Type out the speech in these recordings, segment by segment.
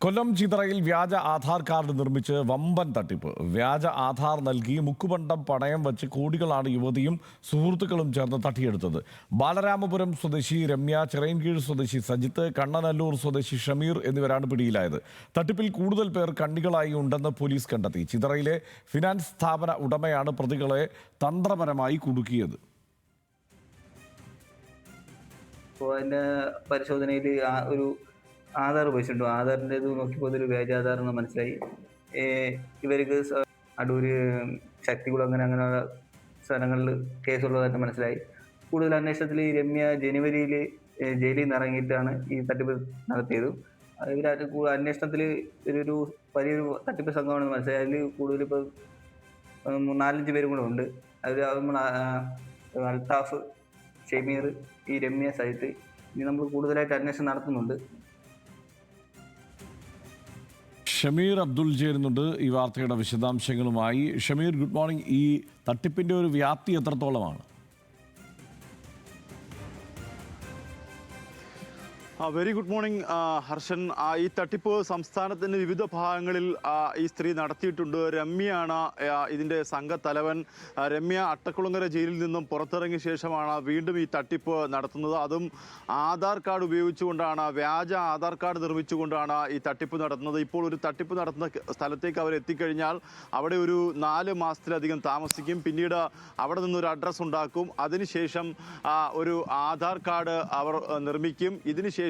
കൊല്ലം ചിതറയിൽ വ്യാജ ആധാർ കാർഡ് നിർമ്മിച്ച് വമ്പൻ തട്ടിപ്പ്. വ്യാജ ആധാർ നൽകി മുക്കുപണ്ടം പണയം വച്ച് കോടികളാണ് യുവതിയും സുഹൃത്തുക്കളും ചേർന്ന് തട്ടിയെടുത്തത്. ബാലരാമപുരം സ്വദേശി രമ്യ, ചിറയൻകീഴ് സ്വദേശി സജിത്ത്, കണ്ണനല്ലൂർ സ്വദേശി ഷമീർ എന്നിവരാണ് പിടിയിലായത്. തട്ടിപ്പിൽ കൂടുതൽ പേർ കണ്ണികളായി ഉണ്ടെന്ന് പോലീസ് കണ്ടെത്തി. ചിതറയിലെ ഫിനാൻസ് സ്ഥാപന ഉടമയാണ് പ്രതികളെ തന്ത്രപരമായി കുടുക്കിയത്. പരിശോധനയിൽ ഒരു ആധാർ ഉപയോഗിച്ചിട്ടുണ്ട്. ആധാറിൻ്റെ ഇത് നോക്കിയപ്പോൾ ഇതൊരു വ്യാജ ആധാർ എന്ന് മനസ്സിലായി. ഇവർക്ക് അടൂര്, ശക്തികുളം അങ്ങനെ സ്ഥലങ്ങളിൽ കേസുള്ളതായിട്ട് മനസ്സിലായി. കൂടുതൽ അന്വേഷണത്തിൽ ഈ രമ്യ ജനുവരിയിൽ ജയിലിൽ നിന്ന് ഇറങ്ങിയിട്ടാണ് ഈ തട്ടിപ്പ് നടത്തിയത്. ഇവരായിട്ട് അന്വേഷണത്തിൽ ഒരു വലിയൊരു തട്ടിപ്പ് സംഘമാണെന്ന് മനസ്സിലായി. അതിൽ കൂടുതൽ ഇപ്പോൾ 4-5 പേരും കൂടെ ഉണ്ട്. അതിൽ നമ്മൾ അൽത്താഫ്, ഷമീർ, ഈ രമ്യ, സജിത്ത്, ഇനി നമ്മൾ കൂടുതലായിട്ട് അന്വേഷണം നടത്തുന്നുണ്ട്. ഷമീർ അബ്ദുൾ ചേരുന്നുണ്ട് ഈ വാർത്തയുടെ വിശദാംശങ്ങളുമായി. Shameer, good morning. ഈ തട്ടിപ്പിന്റെ ഒരു വ്യാപ്തി എത്രത്തോളമാണ്? Very good morning Harshan. ഈ തട്ടിപ്പ് സംസ്ഥാനത്തിൻ്റെ വിവിധ ഭാഗങ്ങളിൽ ഈ സ്ത്രീ നടത്തിയിട്ടുണ്ട്. രമ്യയാണ് ഇതിൻ്റെ സംഘത്തലവൻ. രമ്യ അട്ടക്കുളങ്ങര ജയിലിൽ നിന്നും പുറത്തിറങ്ങിയ ശേഷമാണ് വീണ്ടും ഈ തട്ടിപ്പ് നടത്തുന്നത്. അതും ആധാർ കാർഡ് ഉപയോഗിച്ചുകൊണ്ടാണ്, വ്യാജ ആധാർ കാർഡ് നിർമ്മിച്ചുകൊണ്ടാണ് ഈ തട്ടിപ്പ് നടത്തുന്നത്. ഇപ്പോൾ ഒരു തട്ടിപ്പ് നടത്തുന്ന സ്ഥലത്തേക്ക് അവർ എത്തിക്കഴിഞ്ഞാൽ അവിടെ ഒരു 4 മാസത്തിലധികം താമസിക്കും. പിന്നീട് അവിടെ നിന്നൊരു അഡ്രസ്സ് ഉണ്ടാക്കും. അതിനുശേഷം ഒരു ആധാർ കാർഡ് അവർ നിർമ്മിക്കും. ഇതിനുശേഷം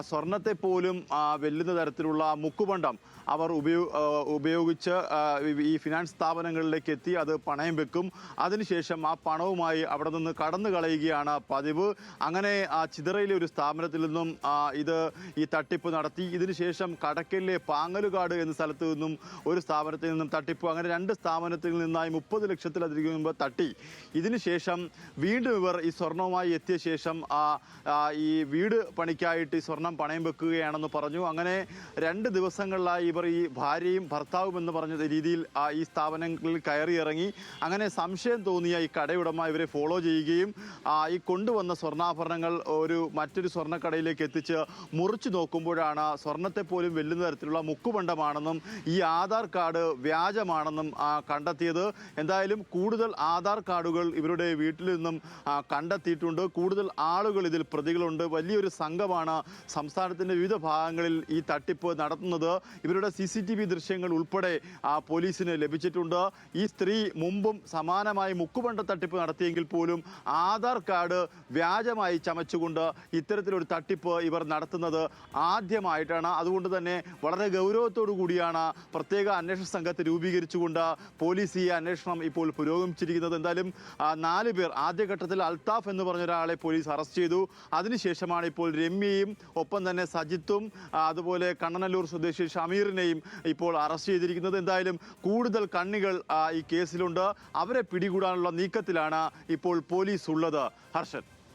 സ്വർണത്തെ പോലും വെല്ലുന്ന തരത്തിലുള്ള മുക്കുപണ്ടം അവർ ഉപയോഗിച്ച് ഈ ഫിനാൻസ് സ്ഥാപനങ്ങളിലേക്ക് എത്തി അത് പണയം വെക്കും. അതിനുശേഷം ആ പണവുമായി അവിടെ നിന്ന് കടന്നു കളയുകയാണ് പതിവ്. അങ്ങനെ ചിതറയിലെ ഒരു സ്ഥാപനത്തിൽ നിന്നും ഈ തട്ടിപ്പ് നടത്തി. ഇതിനുശേഷം കടക്കലിലെ പാങ്ങലുകാട് എന്ന സ്ഥലത്ത് നിന്നും ഒരു സ്ഥാപനത്തിൽ നിന്നും തട്ടിപ്പ്. അങ്ങനെ 2 സ്ഥാപനത്തിൽ നിന്നായി 30 ലക്ഷത്തിലധികം തട്ടി. ഇതിനുശേഷം വീണ്ടും ഇവർ ഈ സ്വർണവുമായി എത്തിയ ശേഷം ഈ വീട് പണിക്കായിട്ട് ഈ സ്വർണം പണയം വെക്കുകയാണെന്ന് പറഞ്ഞു. അങ്ങനെ 2 ദിവസങ്ങളിലായി ഇവർ ഈ ഭാര്യയും ഭർത്താവും എന്ന് പറഞ്ഞ രീതിയിൽ ഈ സ്ഥാപനങ്ങളിൽ കയറിയിറങ്ങി. അങ്ങനെ സംശയം തോന്നിയ ഈ കടയുടമ ഇവരെ ഫോളോ ചെയ്യുകയും ഈ കൊണ്ടുവന്ന സ്വർണ്ണാഭരണങ്ങൾ മറ്റൊരു സ്വർണ്ണക്കടയിലേക്ക് എത്തിച്ച് മുറിച്ചു നോക്കുമ്പോഴാണ് സ്വർണത്തെ പോലും വെല്ലുന്ന തരത്തിലുള്ള മുക്കുപണ്ടമാണെന്നും ഈ ആധാർ കാർഡ് വ്യാജമാണെന്നും കണ്ടെത്തിയത്. എന്തായാലും കൂടുതൽ ആധാർ കാർഡുകൾ ഇവരുടെ വീട്ടിൽ നിന്നും കണ്ടെത്തിയിട്ടുണ്ട്. കൂടുതൽ ആളുകൾ ഇതിൽ പ്രതികളുണ്ട്. വലിയൊരു സംഘമാണ് സംസ്ഥാനത്തിൻ്റെ വിവിധ ഭാഗങ്ങളിൽ ഈ തട്ടിപ്പ് നടത്തുന്നത്. ഇവരുടെ CCTV ദൃശ്യങ്ങൾ ഉൾപ്പെടെ പോലീസിന് ലഭിച്ചിട്ടുണ്ട്. ഈ സ്ത്രീ മുമ്പും സമാനമായി മുക്കുപണ്ട തട്ടിപ്പ് നടത്തിയെങ്കിൽ പോലും ആധാർ കാർഡ് വ്യാജമായി ചമച്ചുകൊണ്ട് ഇത്തരത്തിലൊരു തട്ടിപ്പ് ഇവർ നടത്തുന്നത് ആദ്യമായിട്ടാണ്. അതുകൊണ്ട് തന്നെ വളരെ ഗൗരവത്തോടു കൂടിയാണ് പ്രത്യേക അന്വേഷണ സംഘത്തെ രൂപീകരിച്ചുകൊണ്ട് പോലീസ് ഈ അന്വേഷണം ഇപ്പോൾ പുരോഗമിച്ചിരിക്കുന്നത്. എന്തായാലും 4 പേർ, ആദ്യഘട്ടത്തിൽ അൽത്താഫ് എന്ന് പറഞ്ഞ ഒരാളെ പോലീസ് അറസ്റ്റ് ചെയ്തു. അതിനുശേഷമാണ് ഇപ്പോൾ രമ്യയും ഒപ്പം തന്നെ സജിത്തും അതുപോലെ കണ്ണനല്ലൂർ സ്വദേശി ഷമീറിനെയും ഇപ്പോൾ അറസ്റ്റ് ചെയ്തിരിക്കുന്നത്. എന്തായാലും കൂടുതൽ കണ്ണികൾ ഈ കേസിലുണ്ട്. അവരെ പിടികൂടാനുള്ള നീക്കത്തിലാണ് ഇപ്പോൾ പോലീസ് ഉള്ളത്. ഹർഷൻ.